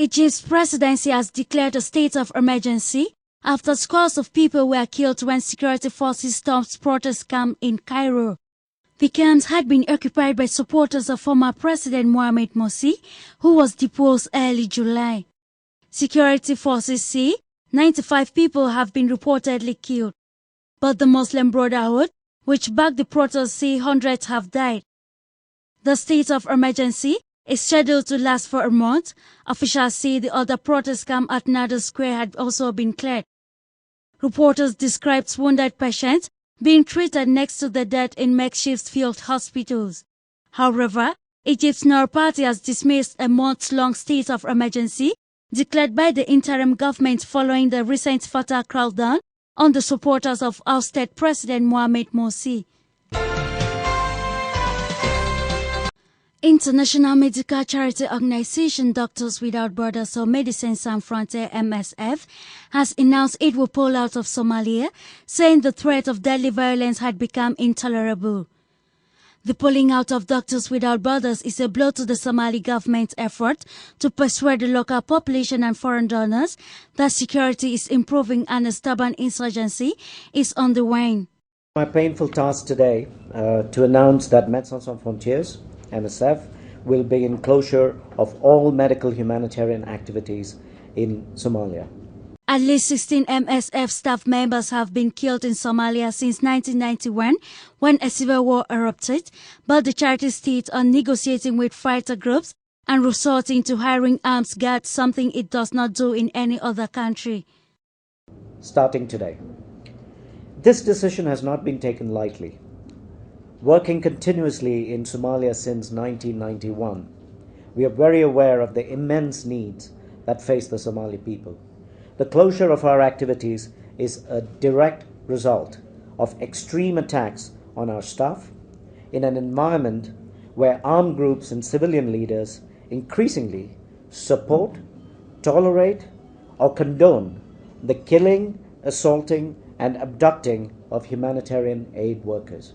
Egypt's presidency has declared a state of emergency after scores of people were killed when security forces stormed protest camp in Cairo. The camps had been occupied by supporters of former President Mohamed Morsi, who was deposed early July. Security forces say 95 people have been reportedly killed, but the Muslim Brotherhood, which backed the protests, say hundreds have died. The state of emergency is scheduled to last for a month. Officials say the other protest camp at Nada Square had also been cleared. Reporters described wounded patients being treated next to the dead in makeshift field hospitals. However, Egypt's Noor Party has dismissed a months-long state of emergency declared by the interim government following the recent fatal crackdown on the supporters of ousted President Mohamed Morsi. International medical charity organization Doctors Without Borders or Médecins Sans Frontières (MSF) has announced it will pull out of Somalia, saying the threat of deadly violence had become intolerable. The pulling out of Doctors Without Borders is a blow to the Somali government's effort to persuade the local population and foreign donors that security is improving and a stubborn insurgency is on the wane. My painful task today to announce that Médecins Sans Frontières MSF will begin closure of all medical humanitarian activities in Somalia. At least 16 MSF staff members have been killed in Somalia since 1991 when a civil war erupted, but the charity states are negotiating with fighter groups and resorting to hiring armed guards, something it does not do in any other country. Starting today, this decision has not been taken lightly. Working continuously in Somalia since 1991, we are very aware of the immense needs that face the Somali people. The closure of our activities is a direct result of extreme attacks on our staff in an environment where armed groups and civilian leaders increasingly support, tolerate, or condone the killing, assaulting, and abducting of humanitarian aid workers.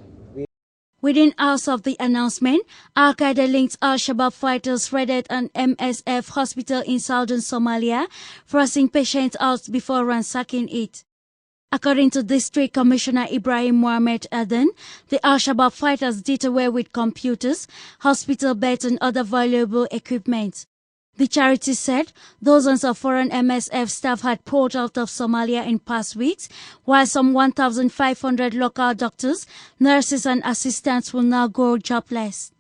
Within hours of the announcement, Al-Qaeda-linked Al-Shabaab fighters raided an MSF hospital in southern Somalia, forcing patients out before ransacking it. According to District Commissioner Ibrahim Mohamed Aden, the Al-Shabaab fighters did away with computers, hospital beds and other valuable equipment. The charity said dozens of foreign MSF staff had poured out of Somalia in past weeks, while some 1,500 local doctors, nurses and assistants will now go jobless.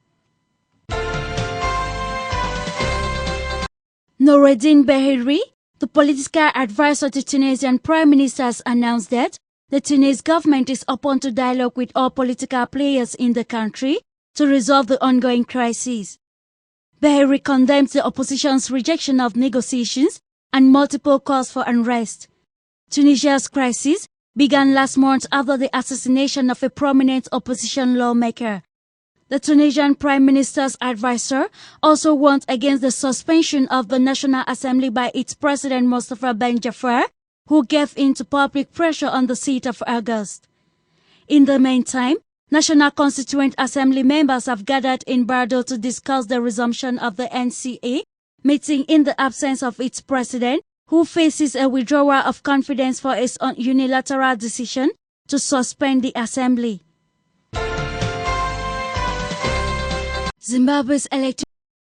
Noureddin Bahiri, the political advisor to Tunisian Prime Minister, has announced that the Tunisian government is open to dialogue with all political players in the country to resolve the ongoing crisis. Bahiri condemns the opposition's rejection of negotiations and multiple calls for unrest. Tunisia's crisis began last month after the assassination of a prominent opposition lawmaker. The Tunisian Prime Minister's advisor also warned against the suspension of the National Assembly by its President Mustafa Ben Jafar, who gave in to public pressure on the seat of August. In the meantime, National Constituent Assembly members have gathered in Bardo to discuss the resumption of the NCA meeting in the absence of its president, who faces a withdrawal of confidence for its unilateral decision to suspend the assembly. Zimbabwe's elected